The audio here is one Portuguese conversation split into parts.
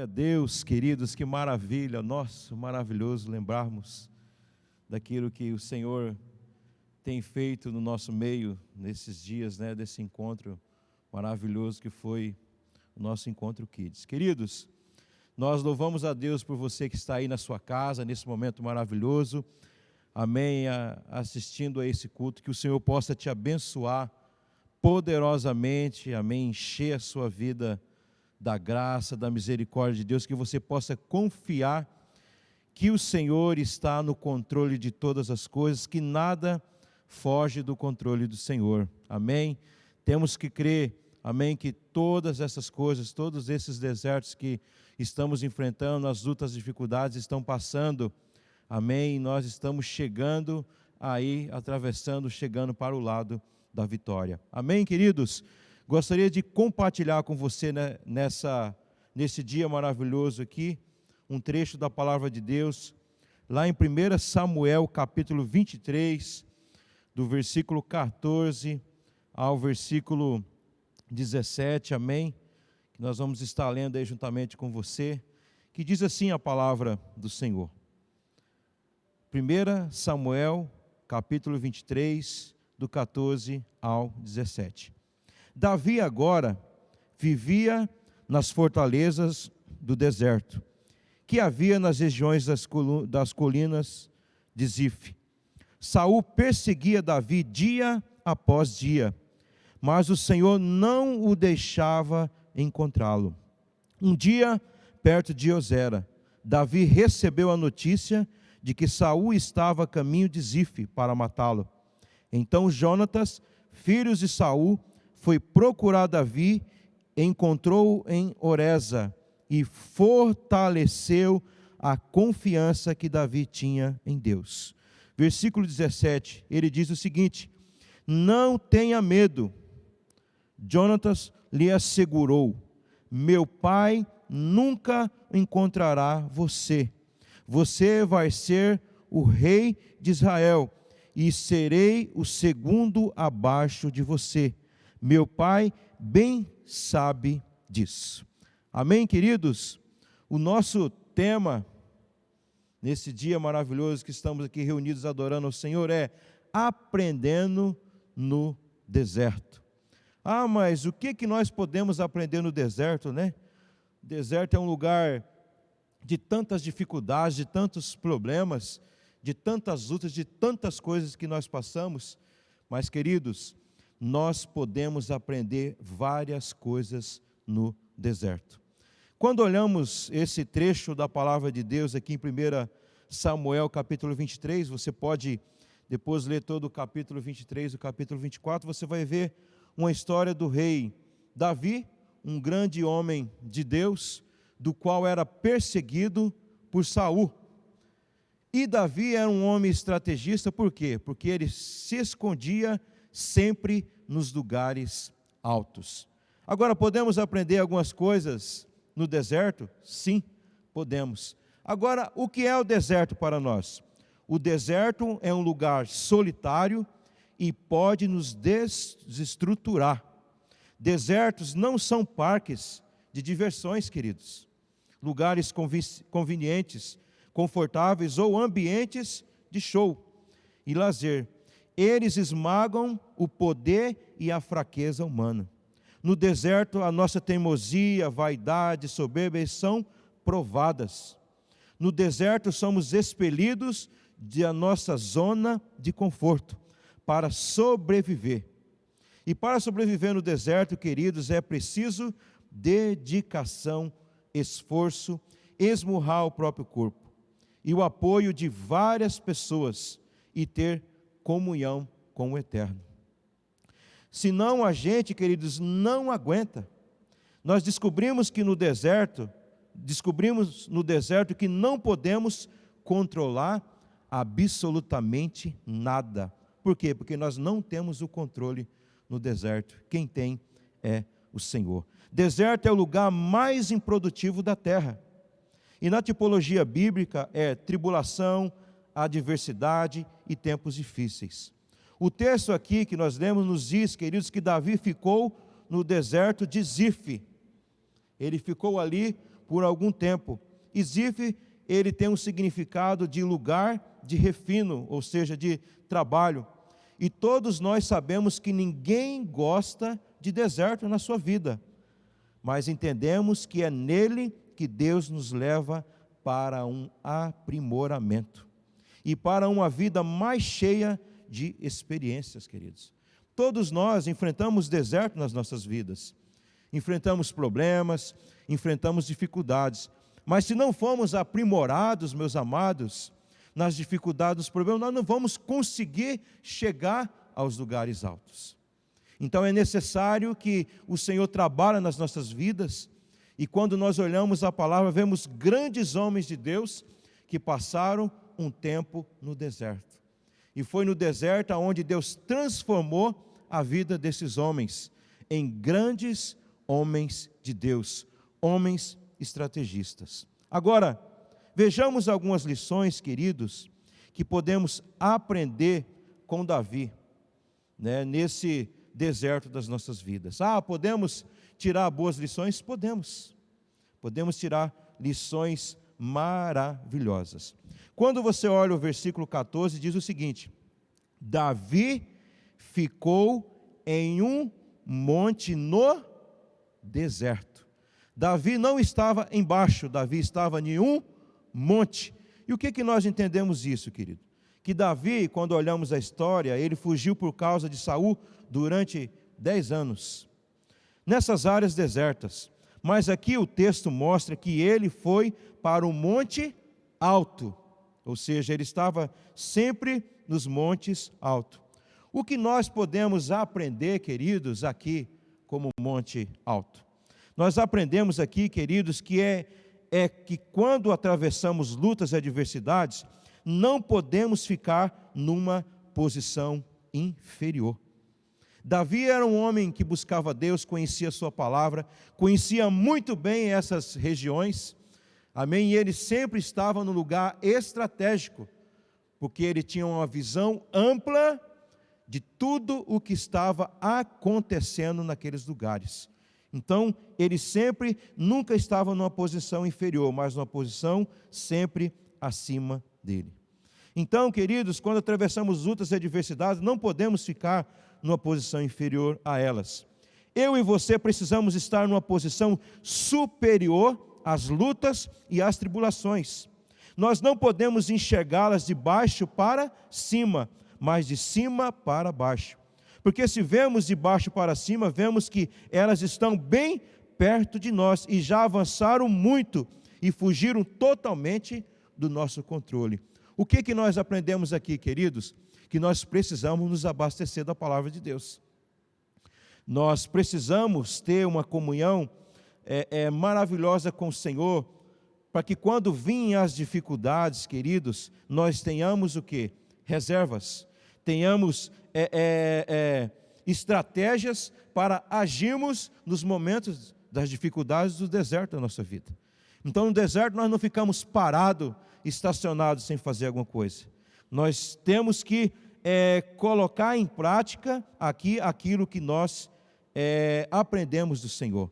Deus, queridos, que maravilha, nossa, maravilhoso lembrarmos daquilo que o Senhor tem feito no nosso meio nesses dias, desse encontro maravilhoso que foi o nosso Encontro Kids. Queridos, nós louvamos a Deus por você que está aí na sua casa, nesse momento maravilhoso, amém, assistindo a esse culto, que o Senhor possa te abençoar poderosamente, amém, encher a sua vida da graça, da misericórdia de Deus, que você possa confiar que o Senhor está no controle de todas as coisas, que nada foge do controle do Senhor, amém? Temos que crer, amém, que todas essas coisas, todos esses desertos que estamos enfrentando, as lutas, as dificuldades estão passando, amém? Nós estamos chegando aí, atravessando, chegando para o lado da vitória, amém, queridos? Gostaria de compartilhar com você, nesse dia maravilhoso aqui, um trecho da palavra de Deus, lá em 1 Samuel capítulo 23, do versículo 14 ao versículo 17, amém? Que nós vamos estar lendo aí juntamente com você, que diz assim a palavra do Senhor. 1 Samuel capítulo 23, do 14 ao 17. Davi agora vivia nas fortalezas do deserto, que havia nas regiões das colinas de Zif. Saul perseguia Davi dia após dia, mas o Senhor não o deixava encontrá-lo. Um dia, perto de Osera, Davi recebeu a notícia de que Saul estava a caminho de Zif para matá-lo. Então Jonatas, filho de Saul, foi procurar Davi, encontrou-o em Oreza e fortaleceu a confiança que Davi tinha em Deus. Versículo 17, ele diz o seguinte: não tenha medo. Jonatas lhe assegurou: meu pai nunca encontrará você. Você vai ser o rei de Israel e serei o segundo abaixo de você. Meu pai bem sabe disso. Amém, queridos? O nosso tema, nesse dia maravilhoso que estamos aqui reunidos adorando ao Senhor, é aprendendo no deserto. Ah, mas o que nós podemos aprender no deserto, né? O deserto é um lugar de tantas dificuldades, de tantos problemas, de tantas lutas, de tantas coisas que nós passamos. Mas, queridos, nós podemos aprender várias coisas no deserto. Quando olhamos esse trecho da palavra de Deus aqui em 1 Samuel capítulo 23, você pode depois ler todo o capítulo 23 e o capítulo 24, você vai ver uma história do rei Davi, um grande homem de Deus, do qual era perseguido por Saul. E Davi era um homem estrategista, por quê? Porque ele se escondia sempre nos lugares altos. Agora, podemos aprender algumas coisas no deserto? Sim, podemos. Agora, o que é o deserto para nós? O deserto é um lugar solitário e pode nos desestruturar. Desertos não são parques de diversões, queridos. Lugares convenientes, confortáveis ou ambientes de show e lazer. Eles esmagam o poder e a fraqueza humana. No deserto, a nossa teimosia, vaidade, soberba são provadas. No deserto, somos expelidos da nossa zona de conforto para sobreviver. E para sobreviver no deserto, queridos, é preciso dedicação, esforço, esmurrar o próprio corpo e o apoio de várias pessoas e ter comunhão com o Eterno. Senão a gente, queridos, não aguenta. Nós descobrimos no deserto que não podemos controlar absolutamente nada. Por quê? Porque nós não temos o controle no deserto. Quem tem é o Senhor. Deserto é o lugar mais improdutivo da terra. E na tipologia bíblica é tribulação, adversidade e tempos difíceis. O texto aqui que nós lemos nos diz, queridos, que Davi ficou no deserto de Zif. Ele ficou ali por algum tempo. E Zif, ele tem um significado de lugar de refino, ou seja, de trabalho. E todos nós sabemos que ninguém gosta de deserto na sua vida, mas entendemos que é nele que Deus nos leva para um aprimoramento e para uma vida mais cheia de experiências, queridos. Todos nós enfrentamos deserto nas nossas vidas, enfrentamos problemas, enfrentamos dificuldades, mas se não formos aprimorados, meus amados, nas dificuldades, nos problemas, nós não vamos conseguir chegar aos lugares altos. Então é necessário que o Senhor trabalhe nas nossas vidas, e quando nós olhamos a palavra, vemos grandes homens de Deus que passaram um tempo no deserto. E foi no deserto onde Deus transformou a vida desses homens em grandes homens de Deus, homens estrategistas. Agora, vejamos algumas lições, queridos, que podemos aprender com Davi, nesse deserto das nossas vidas. Podemos tirar boas lições? Podemos. Podemos tirar lições maravilhosas. Quando você olha o versículo 14, diz o seguinte: Davi ficou em um monte no deserto. Davi não estava embaixo, Davi estava em um monte. E o que nós entendemos isso, querido? Que Davi, quando olhamos a história, ele fugiu por causa de Saul durante 10 anos, nessas áreas desertas. Mas aqui o texto mostra que ele foi para um monte alto, ou seja, ele estava sempre nos montes altos. O que nós podemos aprender, queridos, aqui como monte alto? Nós aprendemos aqui, queridos, que que quando atravessamos lutas e adversidades, não podemos ficar numa posição inferior. Davi era um homem que buscava Deus, conhecia a sua palavra, conhecia muito bem essas regiões, amém? E ele sempre estava no lugar estratégico, porque ele tinha uma visão ampla de tudo o que estava acontecendo naqueles lugares. Então, ele nunca estava numa posição inferior, mas numa posição sempre acima dele. Então, queridos, quando atravessamos lutas e adversidades, não podemos ficar numa posição inferior a elas. Eu e você precisamos estar numa posição superior às lutas e às tribulações. Nós não podemos enxergá-las de baixo para cima, mas de cima para baixo. Porque se vemos de baixo para cima, vemos que elas estão bem perto de nós e já avançaram muito e fugiram totalmente do nosso controle. O que nós aprendemos aqui, queridos? Que nós precisamos nos abastecer da palavra de Deus. Nós precisamos ter uma comunhão maravilhosa com o Senhor, para que quando virem as dificuldades, queridos, nós tenhamos o quê? Reservas, tenhamos estratégias para agirmos nos momentos das dificuldades do deserto da nossa vida. Então, no deserto nós não ficamos parados, estacionados sem fazer alguma coisa. Nós temos que colocar em prática aqui aquilo que nós aprendemos do Senhor.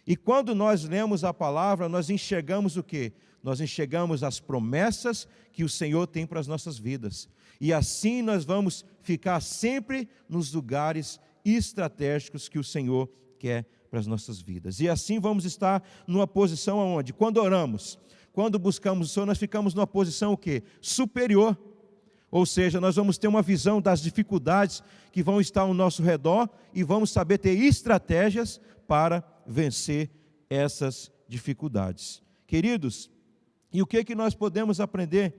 E quando nós lemos a palavra, nós enxergamos o quê? Nós enxergamos as promessas que o Senhor tem para as nossas vidas. E assim nós vamos ficar sempre nos lugares estratégicos que o Senhor quer para as nossas vidas. E assim vamos estar numa posição aonde? Quando oramos, quando buscamos o Senhor, nós ficamos numa posição o quê? Superior. Ou seja, nós vamos ter uma visão das dificuldades que vão estar ao nosso redor e vamos saber ter estratégias para vencer essas dificuldades. Queridos, e o que nós podemos aprender?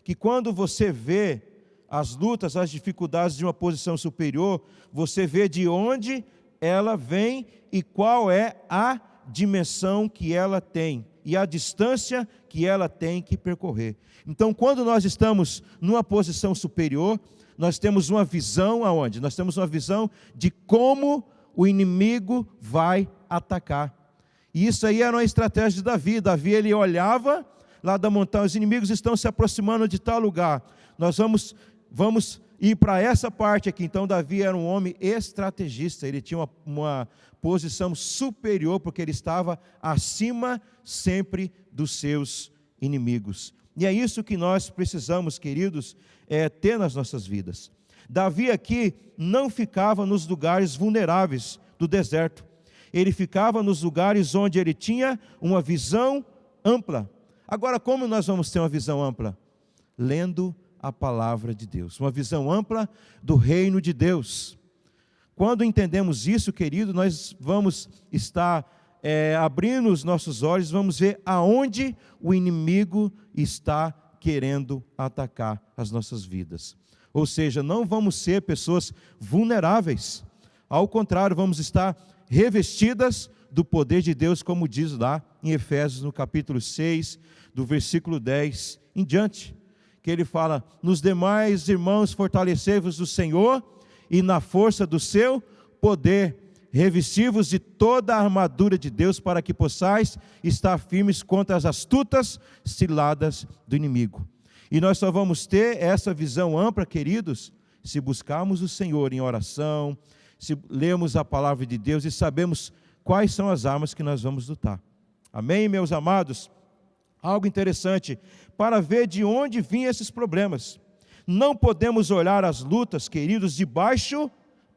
Que quando você vê as lutas, as dificuldades de uma posição superior, você vê de onde ela vem e qual é a dimensão que ela tem e a distância que ela tem que percorrer. Então, quando nós estamos numa posição superior, nós temos uma visão aonde? Nós temos uma visão de como o inimigo vai atacar. E isso aí era uma estratégia de Davi. Davi, ele olhava lá da montanha, os inimigos estão se aproximando de tal lugar. Nós vamos E para essa parte aqui, então, Davi era um homem estrategista, ele tinha uma posição superior, porque ele estava acima sempre dos seus inimigos. E é isso que nós precisamos, queridos, ter nas nossas vidas. Davi aqui não ficava nos lugares vulneráveis do deserto, ele ficava nos lugares onde ele tinha uma visão ampla. Agora, como nós vamos ter uma visão ampla? Lendo a palavra de Deus, uma visão ampla do reino de Deus. Quando entendemos isso, querido, nós vamos estar abrindo os nossos olhos, vamos ver aonde o inimigo está querendo atacar as nossas vidas. Ou seja, não vamos ser pessoas vulneráveis, ao contrário, vamos estar revestidas do poder de Deus, como diz lá em Efésios, no capítulo 6, do versículo 10 em diante, que ele fala: nos demais, irmãos, fortalecei-vos do Senhor e na força do seu poder, revesti-vos de toda a armadura de Deus, para que possais estar firmes contra as astutas ciladas do inimigo. E nós só vamos ter essa visão ampla, queridos, se buscarmos o Senhor em oração, se lermos a palavra de Deus e sabemos quais são as armas que nós vamos lutar. Amém, meus amados? Algo interessante, para ver de onde vinham esses problemas. Não podemos olhar as lutas, queridos, de baixo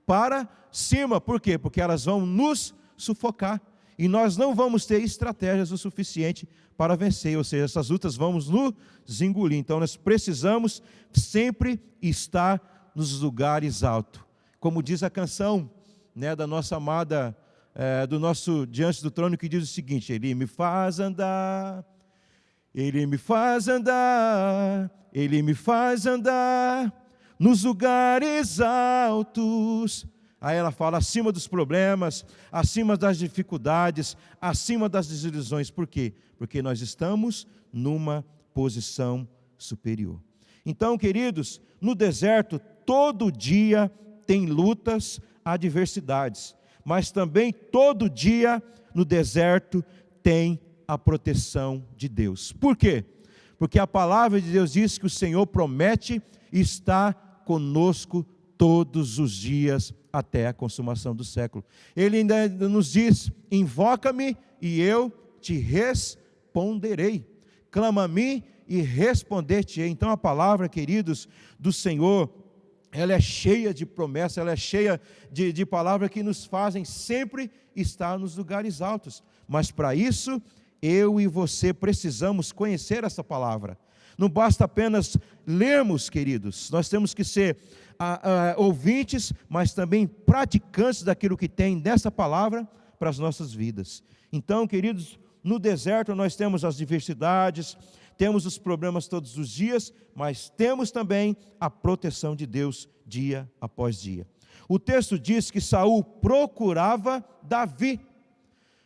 para cima. Por quê? Porque elas vão nos sufocar. E nós não vamos ter estratégias o suficiente para vencer. Ou seja, essas lutas vão nos engolir. Então nós precisamos sempre estar nos lugares altos. Como diz a canção, da nossa amada, do nosso Diante do Trono, que diz o seguinte: Ele me faz andar, Ele me faz andar, Ele me faz andar nos lugares altos. Aí ela fala acima dos problemas, acima das dificuldades, acima das desilusões. Por quê? Porque nós estamos numa posição superior. Então, queridos, no deserto, todo dia tem lutas, adversidades, mas também todo dia no deserto tem a proteção de Deus. Por quê? Porque a palavra de Deus diz que o Senhor promete estar conosco todos os dias até a consumação do século. Ele ainda nos diz: invoca-me e eu te responderei, clama a mim e responder-te-ei. Então a palavra, queridos, do Senhor, ela é cheia de promessas, ela é cheia de palavras que nos fazem sempre estar nos lugares altos. Mas para isso, eu e você precisamos conhecer essa palavra. Não basta apenas lermos, queridos, nós temos que ser ouvintes, mas também praticantes daquilo que tem nessa palavra para as nossas vidas. Então, queridos, no deserto nós temos as diversidades, temos os problemas todos os dias, mas temos também a proteção de Deus dia após dia. O texto diz que Saul procurava Davi,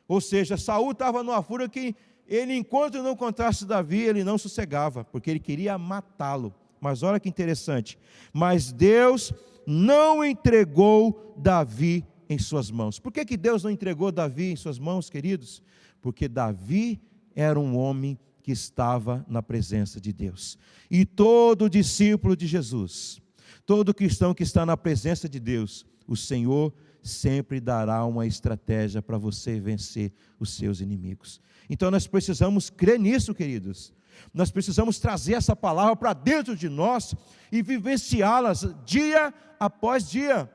ou seja, Saul estava numa fúria que ele, enquanto não encontrasse Davi, ele não sossegava, porque ele queria matá-lo. Mas olha que interessante, mas Deus não entregou Davi em suas mãos. Por que Deus não entregou Davi em suas mãos, queridos? Porque Davi era um homem que estava na presença de Deus. E todo discípulo de Jesus, todo cristão que está na presença de Deus, o Senhor sempre dará uma estratégia para você vencer os seus inimigos. Então nós precisamos crer nisso, queridos. Nós precisamos trazer essa palavra para dentro de nós e vivenciá-las dia após dia.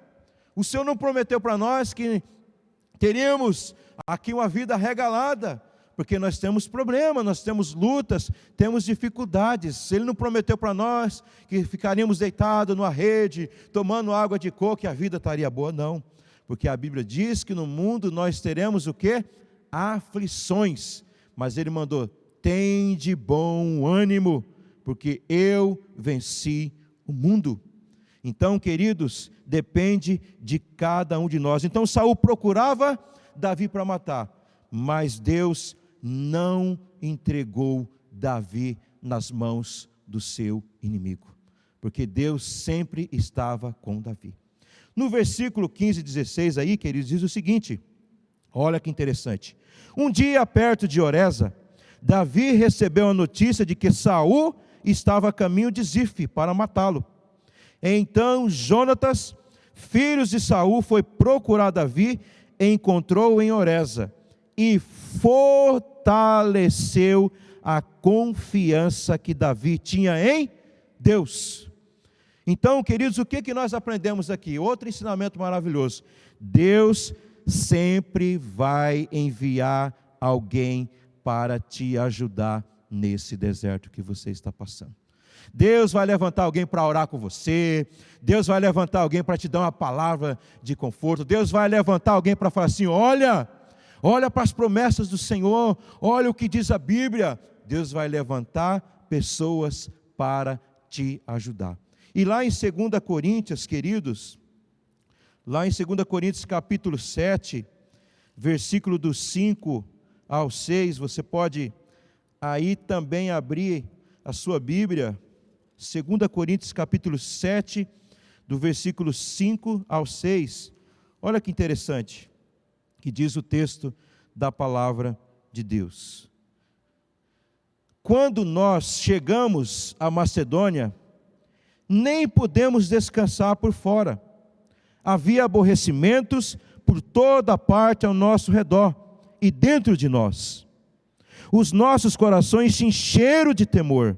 O Senhor não prometeu para nós que teríamos aqui uma vida regalada, porque nós temos problemas, nós temos lutas, temos dificuldades. Ele não prometeu para nós que ficaríamos deitados numa rede, tomando água de coco e a vida estaria boa, não. Porque a Bíblia diz que no mundo nós teremos o quê? Aflições. Mas Ele mandou: tem de bom ânimo, porque eu venci o mundo. Então, queridos, depende de cada um de nós. Então Saul procurava Davi para matar, mas Deus não entregou Davi nas mãos do seu inimigo, porque Deus sempre estava com Davi. No versículo 15 e 16 aí, queridos, diz o seguinte, olha que interessante: um dia perto de Oreza, Davi recebeu a notícia de que Saul estava a caminho de Zif para matá-lo. Então Jonatas, filho de Saul, foi procurar Davi, e encontrou-o em Horesa, e fortaleceu a confiança que Davi tinha em Deus. Então, queridos, o que nós aprendemos aqui? Outro ensinamento maravilhoso. Deus sempre vai enviar alguém para te ajudar nesse deserto que você está passando. Deus vai levantar alguém para orar com você. Deus vai levantar alguém para te dar uma palavra de conforto. Deus vai levantar alguém para falar assim: olha para as promessas do Senhor, olha o que diz a Bíblia. Deus vai levantar pessoas para te ajudar. E lá em 2 Coríntios, queridos, lá em 2 Coríntios capítulo 7, versículo do 5 ao 6, você pode aí também abrir a sua Bíblia, 2 Coríntios capítulo 7, do versículo 5 ao 6, olha que interessante, que diz o texto da palavra de Deus. Quando nós chegamos à Macedônia, nem pudemos descansar por fora. Havia aborrecimentos por toda parte ao nosso redor e dentro de nós. Os nossos corações se encheram de temor.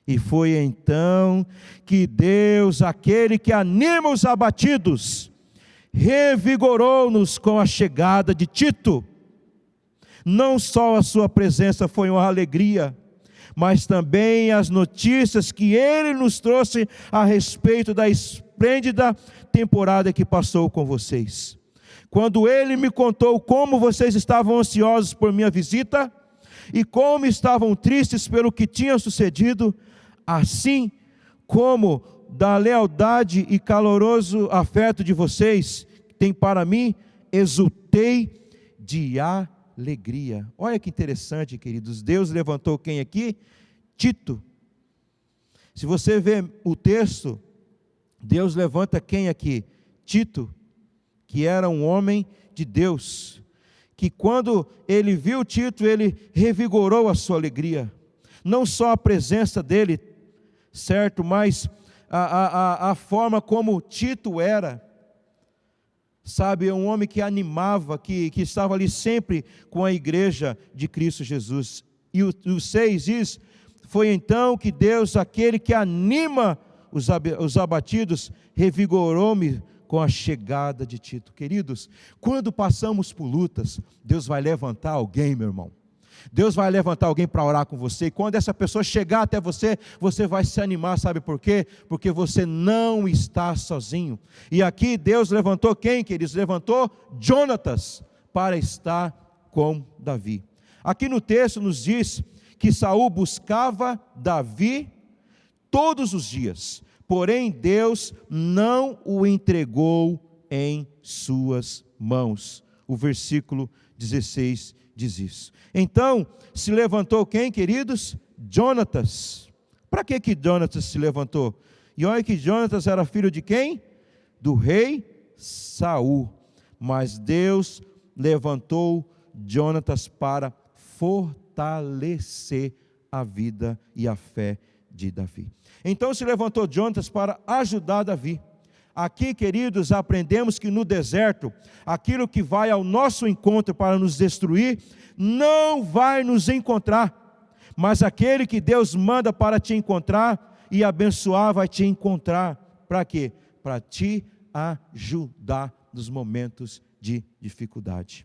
E foi então que Deus, aquele que anima os abatidos, revigorou-nos com a chegada de Tito. Não só a sua presença foi uma alegria, mas também as notícias que ele nos trouxe a respeito da esplêndida temporada que passou com vocês. Quando ele me contou como vocês estavam ansiosos por minha visita e como estavam tristes pelo que tinha sucedido, assim como da lealdade e caloroso afeto de vocês tem para mim, exultei de alegria. Olha que interessante, queridos. Deus levantou quem aqui? Tito. Se você vê o texto, Deus levanta quem aqui? Tito, que era um homem de Deus, que quando ele viu Tito, ele revigorou a sua alegria. Não só a presença dele, certo, mas a forma como Tito era, sabe, um homem que animava, que estava ali sempre com a igreja de Cristo Jesus. E o 6 diz: foi então que Deus, aquele que anima os abatidos, revigorou-me com a chegada de Tito. Queridos, quando passamos por lutas, Deus vai levantar alguém, meu irmão. Deus vai levantar alguém para orar com você, e quando essa pessoa chegar até você, você vai se animar, sabe por quê? Porque você não está sozinho. E aqui Deus levantou quem, queridos? Levantou Jonatas para estar com Davi. Aqui no texto nos diz que Saul buscava Davi todos os dias, porém Deus não o entregou em suas mãos. O versículo 16 diz isso. Então, se levantou quem, queridos? Jonatas. Para que Jonatas se levantou? E olha que Jonatas era filho de quem? Do rei Saul. Mas Deus levantou Jonatas para fortalecer a vida e a fé de Davi. Então se levantou Jonatas para ajudar Davi. Aqui, queridos, aprendemos que no deserto, aquilo que vai ao nosso encontro para nos destruir, não vai nos encontrar, mas aquele que Deus manda para te encontrar e abençoar, vai te encontrar. Para quê? Para te ajudar nos momentos de dificuldade.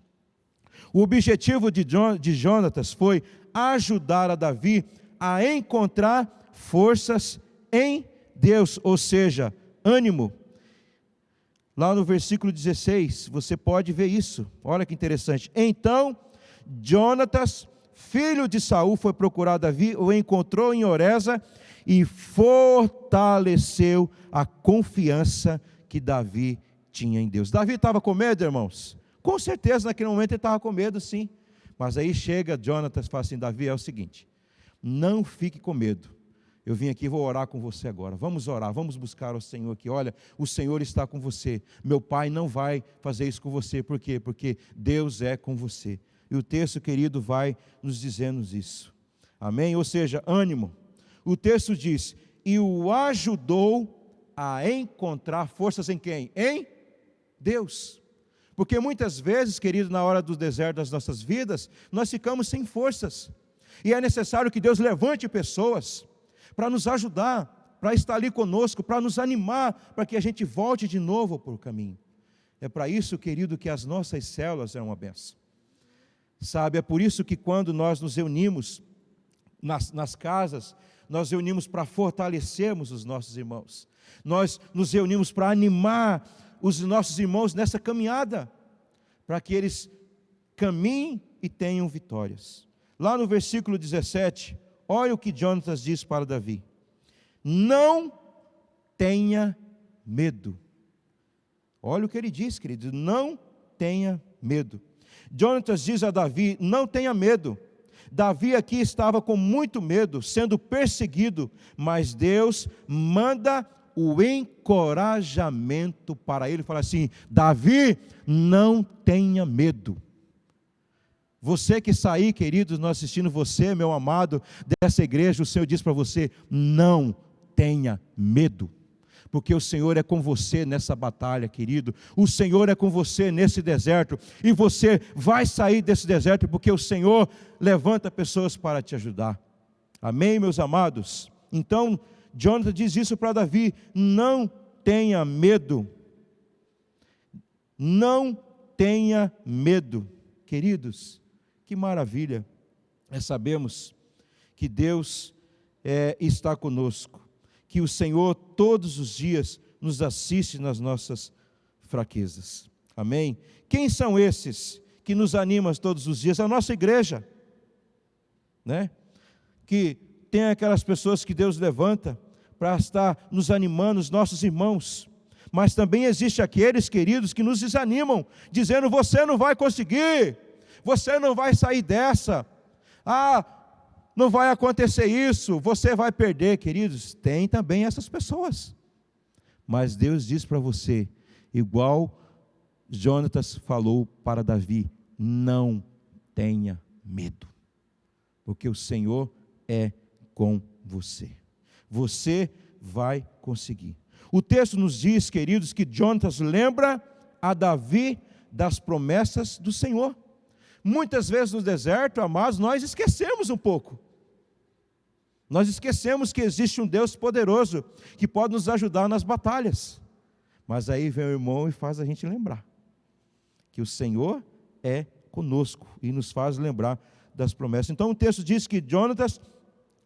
O objetivo de Jonatas foi ajudar a Davi a encontrar forças em Deus, ou seja, ânimo. Lá no versículo 16, você pode ver isso. Olha que interessante. Então, Jonatas, filho de Saul, foi procurar Davi, o encontrou em Horesa e fortaleceu a confiança que Davi tinha em Deus. Davi estava com medo, irmãos? Com certeza, naquele momento ele estava com medo, sim. Mas aí chega Jonatas e fala assim: Davi, é o seguinte, não fique com medo. Eu vim aqui e vou orar com você agora. Vamos orar, vamos buscar o Senhor aqui. Olha, o Senhor está com você. Meu pai não vai fazer isso com você. Por quê? Porque Deus é com você. E o texto, querido, vai nos dizendo isso. Amém? Ou seja, ânimo. O texto diz: e o ajudou a encontrar forças em quem? Em Deus. Porque muitas vezes, querido, na hora do deserto das nossas vidas, nós ficamos sem forças. E é necessário que Deus levante pessoas para nos ajudar, para estar ali conosco, para nos animar, para que a gente volte de novo para o caminho. É para isso, querido, que as nossas células é uma benção. Sabe, é por isso que quando nós nos reunimos nas casas, nós reunimos para fortalecermos os nossos irmãos. Nós nos reunimos para animar os nossos irmãos nessa caminhada, para que eles caminhem e tenham vitórias. Lá no versículo 17, olha o que Jonatas diz para Davi: não tenha medo. Olha o que ele diz, querido, não tenha medo. Jonatas diz a Davi: não tenha medo. Davi aqui estava com muito medo, sendo perseguido, mas Deus manda o encorajamento para ele, fala assim: Davi, não tenha medo. Você que está aí, queridos, nós assistindo você, meu amado, dessa igreja, o Senhor diz para você: não tenha medo. Porque o Senhor é com você nessa batalha, querido. O Senhor é com você nesse deserto. E você vai sair desse deserto, porque o Senhor levanta pessoas para te ajudar. Amém, meus amados? Então, Jonatas diz isso para Davi: não tenha medo. Não tenha medo. Queridos, que maravilha é sabermos que Deus está conosco, que o Senhor todos os dias nos assiste nas nossas fraquezas. Amém? Quem são esses que nos animam todos os dias? A nossa igreja, né? Que tem aquelas pessoas que Deus levanta para estar nos animando, os nossos irmãos. Mas também existe aqueles, queridos, que nos desanimam, dizendo: você não vai conseguir, você não vai sair dessa, não vai acontecer isso, você vai perder. Queridos, tem também essas pessoas. Mas Deus diz para você, igual Jonatas falou para Davi: não tenha medo, porque o Senhor é com você. Você vai conseguir. O texto nos diz, queridos, que Jonatas lembra a Davi das promessas do Senhor. Muitas vezes no deserto, amados, nós esquecemos um pouco. Nós esquecemos que existe um Deus poderoso que pode nos ajudar nas batalhas. Mas aí vem o irmão e faz a gente lembrar que o Senhor é conosco e nos faz lembrar das promessas. Então o texto diz que Jonatas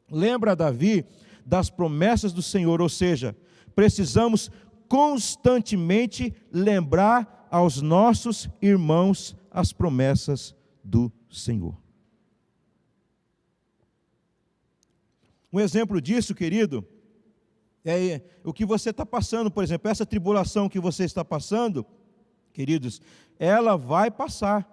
lembra a Davi das promessas do Senhor, ou seja, precisamos constantemente lembrar aos nossos irmãos as promessas do Senhor. Um exemplo disso, querido, é o que você está passando, por exemplo, essa tribulação que você está passando, queridos, ela vai passar.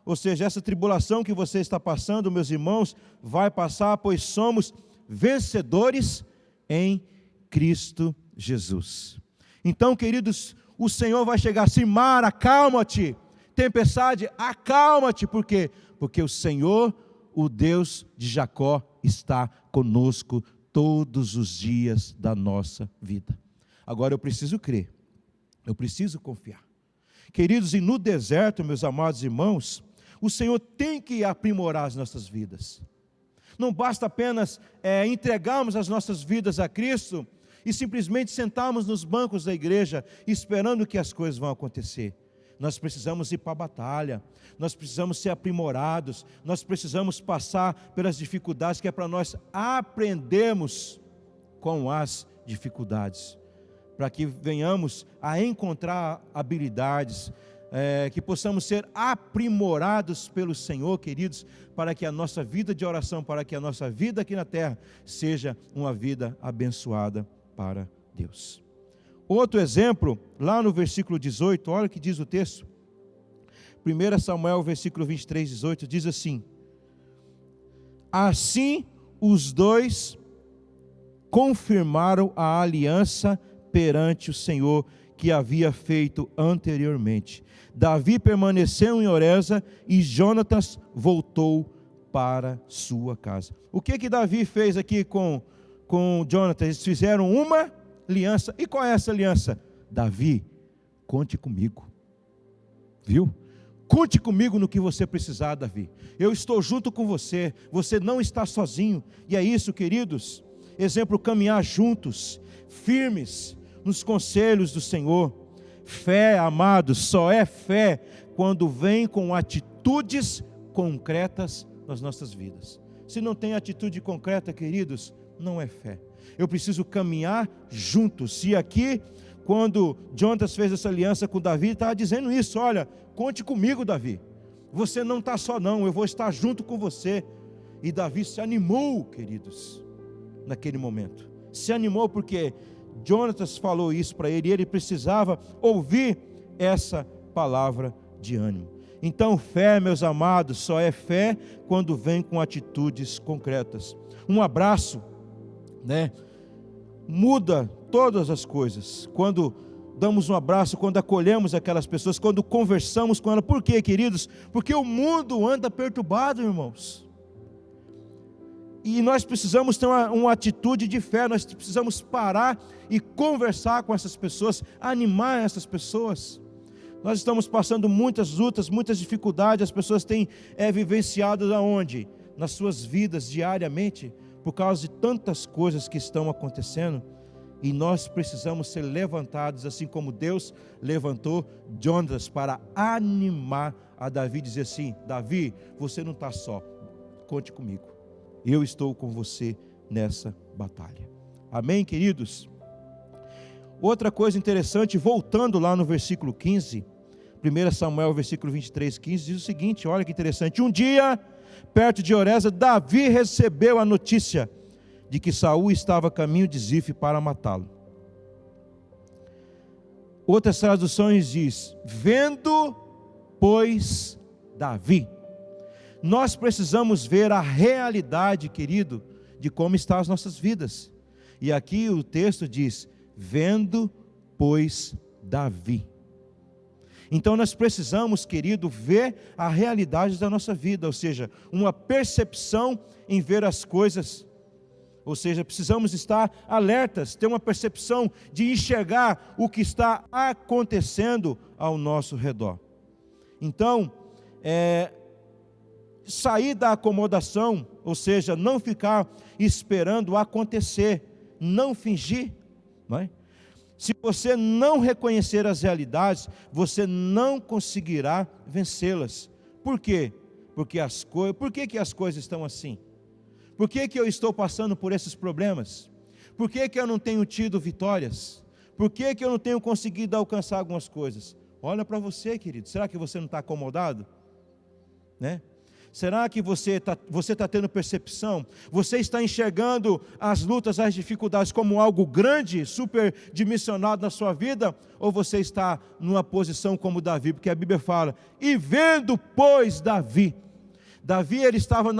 Ou seja, essa tribulação que você está passando, meus irmãos, vai passar, pois somos vencedores em Cristo Jesus. Então, queridos, o Senhor vai chegar assim: mar, acalma-te, tempestade, acalma-te. Por quê? Porque o Senhor, o Deus de Jacó, está conosco todos os dias da nossa vida. Agora eu preciso crer, eu preciso confiar. Queridos, e no deserto, meus amados irmãos, o Senhor tem que aprimorar as nossas vidas. Não basta apenas entregarmos as nossas vidas a Cristo e simplesmente sentarmos nos bancos da igreja esperando que as coisas vão acontecer. Nós precisamos ir para a batalha, nós precisamos ser aprimorados, nós precisamos passar pelas dificuldades, que é para nós aprendermos com as dificuldades, para que venhamos a encontrar habilidades, que possamos ser aprimorados pelo Senhor, queridos, para que a nossa vida de oração, para que a nossa vida aqui na terra seja uma vida abençoada para Deus. Outro exemplo, lá no versículo 18, olha o que diz o texto. 1 Samuel, versículo 23, 18, diz assim: assim os dois confirmaram a aliança perante o Senhor que havia feito anteriormente. Davi permaneceu em Oreza e Jonatas voltou para sua casa. O que Davi fez aqui com Jonatas? Eles fizeram uma aliança. E qual é essa aliança? Davi, conte comigo. Viu? Conte comigo no que você precisar, Davi. Eu estou junto com você. Você não está sozinho. E é isso, queridos. Exemplo, caminhar juntos, firmes nos conselhos do Senhor. Fé, amados, só é fé quando vem com atitudes concretas nas nossas vidas. Se não tem atitude concreta, queridos, não é fé. Eu preciso caminhar juntos. E aqui, quando Jonatas fez essa aliança com Davi, estava dizendo isso: olha, conte comigo, Davi. Você não está só não, eu vou estar junto com você. E Davi se animou, queridos, naquele momento. Se animou porque Jonatas falou isso para ele, e ele precisava ouvir essa palavra de ânimo. Então, fé, meus amados, só é fé quando vem com atitudes concretas. Um abraço, muda todas as coisas. Quando damos um abraço, quando acolhemos aquelas pessoas, quando conversamos com elas. Por quê, queridos? Porque o mundo anda perturbado, irmãos. E nós precisamos ter uma atitude de fé. Nós precisamos parar e conversar com essas pessoas, animar essas pessoas. Nós estamos passando muitas lutas, muitas dificuldades. As pessoas têm vivenciado aonde? Nas suas vidas diariamente, por causa de tantas coisas que estão acontecendo. E nós precisamos ser levantados, assim como Deus levantou Jonatas para animar a Davi, dizer assim: Davi, você não está só, conte comigo, eu estou com você nessa batalha. Amém, queridos? Outra coisa interessante, voltando lá no versículo 15, 1 Samuel, versículo 23, 15, diz o seguinte: olha que interessante. Um dia, perto de Oreza, Davi recebeu a notícia de que Saul estava a caminho de Zife para matá-lo. Outras traduções diz: vendo, pois, Davi. Nós precisamos ver a realidade, querido, de como estão as nossas vidas. E aqui o texto diz: vendo, pois, Davi. Então nós precisamos, querido, ver a realidade da nossa vida, ou seja, uma percepção em ver as coisas. Ou seja, precisamos estar alertas, ter uma percepção de enxergar o que está acontecendo ao nosso redor. Então, sair da acomodação, ou seja, não ficar esperando acontecer, não fingir, não é? Se você não reconhecer as realidades, você não conseguirá vencê-las. Por quê? Por que as coisas estão assim? Por que eu estou passando por esses problemas? Por que eu não tenho tido vitórias? Por que eu não tenho conseguido alcançar algumas coisas? Olha para você, querido, será que você não está acomodado? Será que você está tendo percepção? Você está enxergando as lutas, as dificuldades como algo grande, superdimensionado na sua vida? Ou você está numa posição como Davi? Porque a Bíblia fala: e vendo, pois, Davi. Davi, ele estava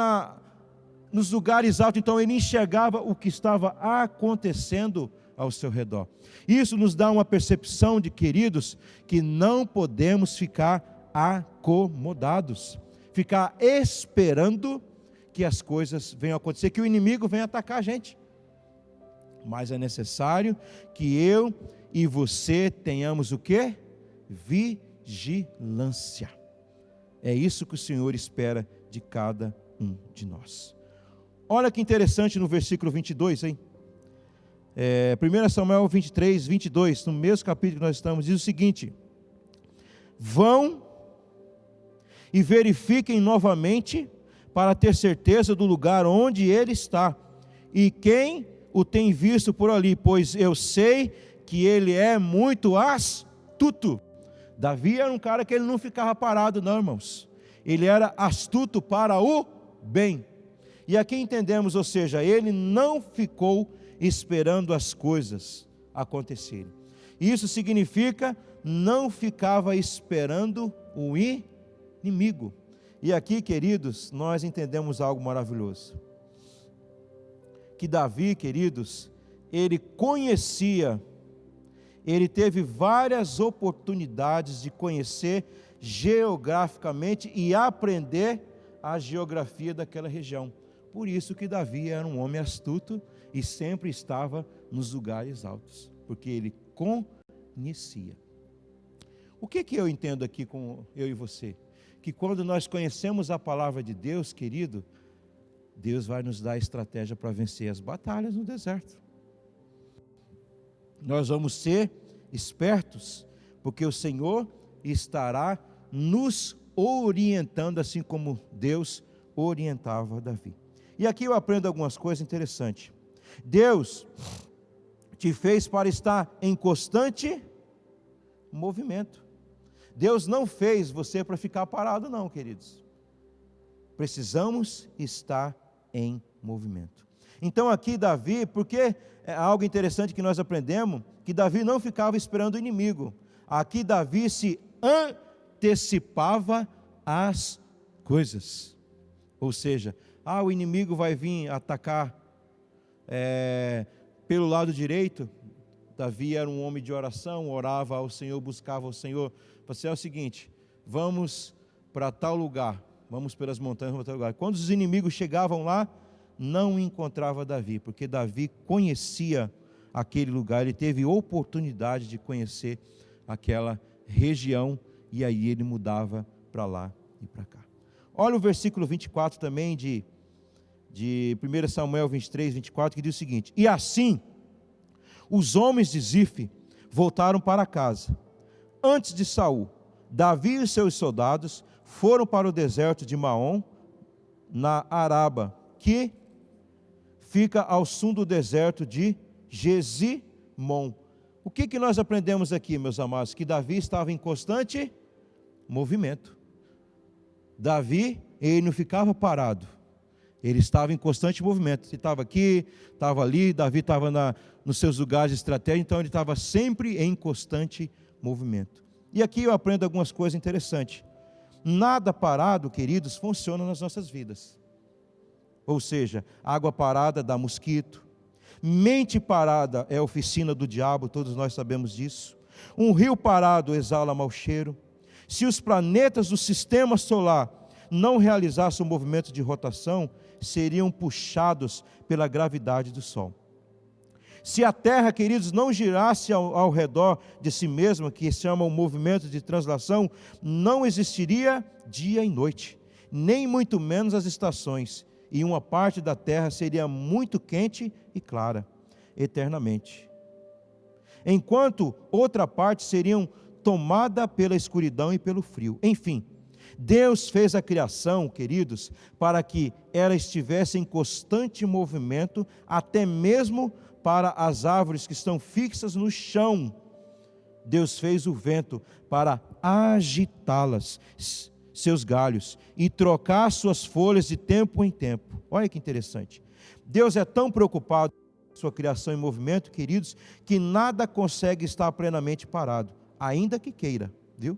nos lugares altos, então ele enxergava o que estava acontecendo ao seu redor. Isso nos dá uma percepção de, queridos, que não podemos ficar acomodados, ficar esperando que as coisas venham acontecer, que o inimigo venha atacar a gente. Mas é necessário que eu e você tenhamos o quê? Vigilância. É isso que o Senhor espera de cada um de nós. Olha que interessante no versículo 22, hein? 1 Samuel 23, 22, no mesmo capítulo que nós estamos, diz o seguinte: vão e verifiquem novamente para ter certeza do lugar onde ele está e quem o tem visto por ali, pois eu sei que ele é muito astuto. Davi era um cara que ele não ficava parado não, irmãos. Ele era astuto para o bem. E aqui entendemos, ou seja, ele não ficou esperando as coisas acontecerem. Isso significa não ficava esperando o inimigo. E aqui, queridos, nós entendemos algo maravilhoso. Que Davi, queridos, ele conhecia, ele teve várias oportunidades de conhecer geograficamente e aprender a geografia daquela região. Por isso que Davi era um homem astuto e sempre estava nos lugares altos. porque ele conhecia. O que eu entendo aqui com eu e você? Que quando nós conhecemos a palavra de Deus, querido, Deus vai nos dar estratégia para vencer as batalhas no deserto. Nós vamos ser espertos, porque o Senhor estará nos orientando, assim como Deus orientava Davi. E aqui eu aprendo algumas coisas interessantes. Deus te fez para estar em constante movimento. Deus não fez você para ficar parado, não, queridos. Precisamos estar em movimento. Então aqui Davi, porque é algo interessante que nós aprendemos, que Davi não ficava esperando o inimigo. Aqui Davi se antecipava às coisas. Ou seja, o inimigo vai vir atacar pelo lado direito. Davi era um homem de oração, orava ao Senhor, buscava ao Senhor. Você é o seguinte, vamos para tal lugar, vamos pelas montanhas, vamos para tal lugar. Quando os inimigos chegavam lá, não encontrava Davi, porque Davi conhecia aquele lugar, ele teve oportunidade de conhecer aquela região, e aí ele mudava para lá e para cá. Olha o versículo 24 também de 1 Samuel 23, 24, que diz o seguinte: e assim os homens de Zif voltaram para casa. Antes de Saul, Davi e seus soldados foram para o deserto de Maom, na Araba, que fica ao sul do deserto de Gesimon. O que nós aprendemos aqui, meus amados? Que Davi estava em constante movimento. Davi, ele não ficava parado, ele estava em constante movimento. Ele estava aqui, estava ali, Davi estava nos seus lugares estratégicos, então ele estava sempre em constante movimento. E aqui eu aprendo algumas coisas interessantes. Nada parado, queridos, funciona nas nossas vidas. Ou seja, água parada dá mosquito, mente parada é a oficina do diabo, todos nós sabemos disso. Um rio parado exala mau cheiro. Se os planetas do sistema solar não realizassem o movimento de rotação, seriam puxados pela gravidade do Sol. Se a Terra, queridos, não girasse ao redor de si mesma, que se chama o movimento de translação, não existiria dia e noite, nem muito menos as estações, e uma parte da Terra seria muito quente e clara, eternamente, enquanto outra parte seria tomada pela escuridão e pelo frio. Enfim, Deus fez a criação, queridos, para que ela estivesse em constante movimento, até mesmo para as árvores que estão fixas no chão. Deus fez o vento para agitá-las, seus galhos, e trocar suas folhas de tempo em tempo. Olha que interessante. Deus é tão preocupado com sua criação em movimento, queridos, que nada consegue estar plenamente parado, ainda que queira, viu?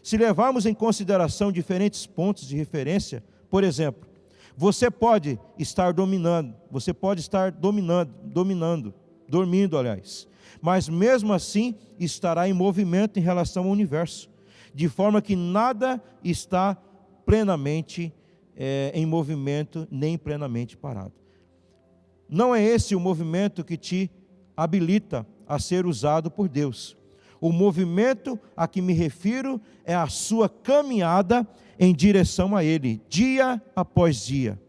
Se levarmos em consideração diferentes pontos de referência, por exemplo, você pode estar dormindo, mas mesmo assim estará em movimento em relação ao universo, de forma que nada está plenamente em movimento, nem plenamente parado. Não é esse o movimento que te habilita a ser usado por Deus. O movimento a que me refiro é a sua caminhada em direção a Ele, dia após dia,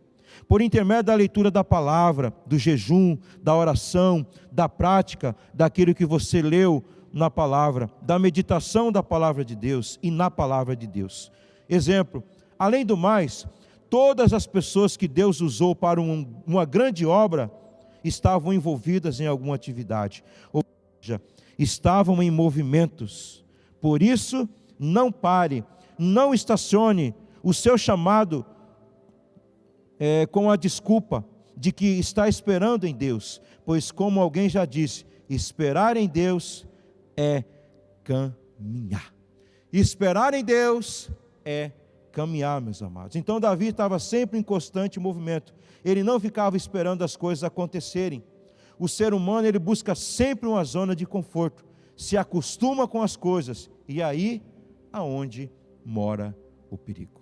por intermédio da leitura da palavra, do jejum, da oração, da prática, daquilo que você leu na palavra, da meditação da palavra de Deus e na palavra de Deus. Exemplo, além do mais, todas as pessoas que Deus usou para uma grande obra estavam envolvidas em alguma atividade, ou seja, estavam em movimentos. Por isso, não pare, não estacione o seu chamado com a desculpa de que está esperando em Deus, pois como alguém já disse, esperar em Deus é caminhar. Esperar em Deus é caminhar, meus amados. Então Davi estava sempre em constante movimento, ele não ficava esperando as coisas acontecerem. O ser humano, ele busca sempre uma zona de conforto, se acostuma com as coisas, e aí aonde mora o perigo.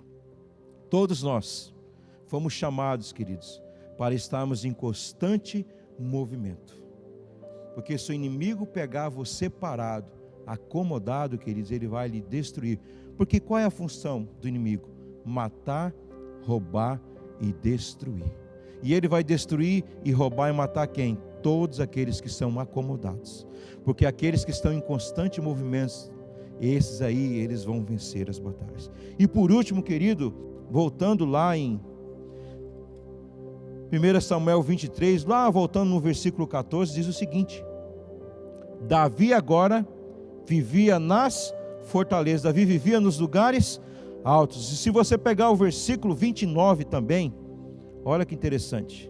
Todos nós fomos chamados, queridos, para estarmos em constante movimento. Porque se o inimigo pegar você parado, acomodado, queridos, ele vai lhe destruir. Porque qual é a função do inimigo? Matar, roubar e destruir. E ele vai destruir e roubar e matar quem? Todos aqueles que são acomodados. Porque aqueles que estão em constante movimento, esses aí, eles vão vencer as batalhas. E por último, querido, voltando lá em 1 Samuel 23, lá voltando no versículo 14, diz o seguinte: Davi agora vivia nas fortalezas, Davi vivia nos lugares altos. E se você pegar o versículo 29 também, olha que interessante,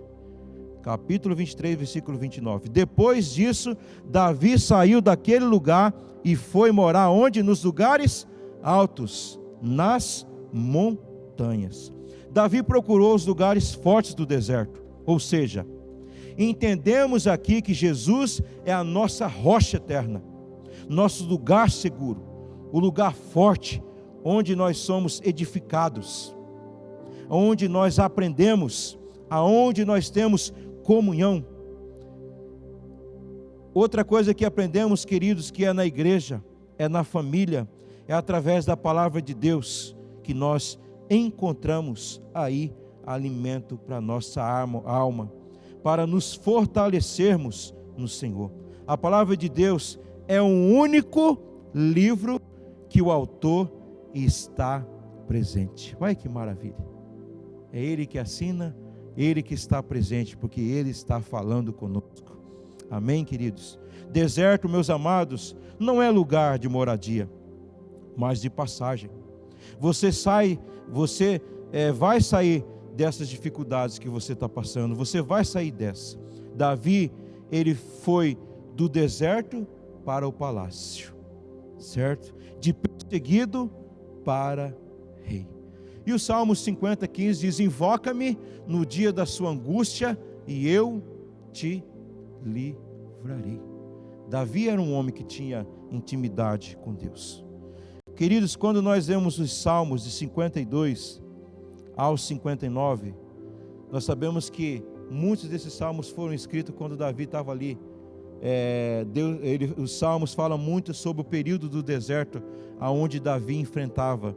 capítulo 23, versículo 29, depois disso, Davi saiu daquele lugar e foi morar onde? Nos lugares altos, nas montanhas. Davi procurou os lugares fortes do deserto, ou seja, entendemos aqui que Jesus é a nossa rocha eterna, nosso lugar seguro, o lugar forte, onde nós somos edificados, onde nós aprendemos, aonde nós temos comunhão. Outra coisa que aprendemos, queridos, que é na igreja, é na família, é através da palavra de Deus que nós encontramos aí alimento para nossa alma, para nos fortalecermos no Senhor. A palavra de Deus é o único livro que o autor está presente. Olha que maravilha! É Ele que assina, Ele que está presente, porque Ele está falando conosco. Amém, queridos? Deserto, meus amados, não é lugar de moradia, mas de passagem. Você vai sair dessas dificuldades que você está passando, você vai sair dessa. Davi, ele foi do deserto para o palácio, certo? De perseguido para rei. E o Salmo 50:15 diz: invoca-me no dia da sua angústia e eu te livrarei. Davi era um homem que tinha intimidade com Deus. Queridos, quando nós vemos os Salmos de 52 ao 59, nós sabemos que muitos desses salmos foram escritos quando Davi estava ali. Os salmos falam muito sobre o período do deserto, aonde Davi enfrentava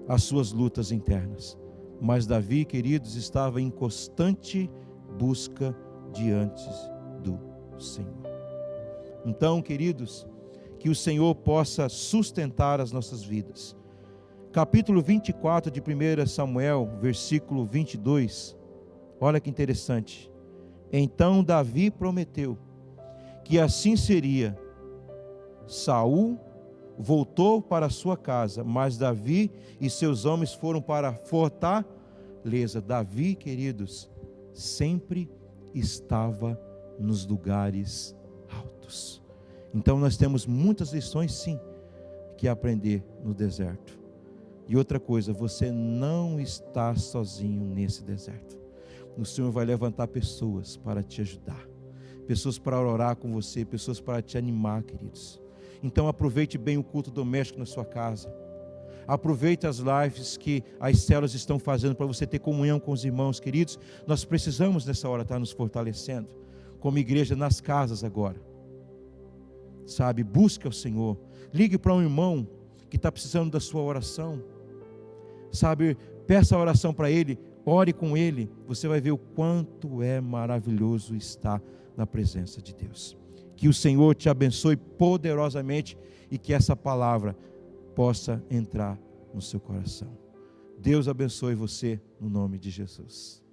as suas lutas internas. Mas Davi, queridos, estava em constante busca diante do Senhor. Então, queridos, que o Senhor possa sustentar as nossas vidas. Capítulo 24 de 1 Samuel, versículo 22, olha que interessante. Então Davi prometeu que assim seria. Saul voltou para sua casa, mas Davi e seus homens foram para a fortaleza. Davi, queridos, sempre estava nos lugares altos. Então nós temos muitas lições, sim, que aprender no deserto. E outra coisa, você não está sozinho nesse deserto. O Senhor vai levantar pessoas para te ajudar, pessoas para orar com você, pessoas para te animar, queridos. Então aproveite bem o culto doméstico na sua casa. Aproveite as lives que as células estão fazendo para você ter comunhão com os irmãos, queridos. Nós precisamos nessa hora estar nos fortalecendo como igreja nas casas agora. Sabe, busque ao Senhor. Ligue para um irmão que está precisando da sua oração. Sabe, peça a oração para ele, ore com ele. Você vai ver o quanto é maravilhoso estar na presença de Deus. Que o Senhor te abençoe poderosamente e que essa palavra possa entrar no seu coração. Deus abençoe você no nome de Jesus.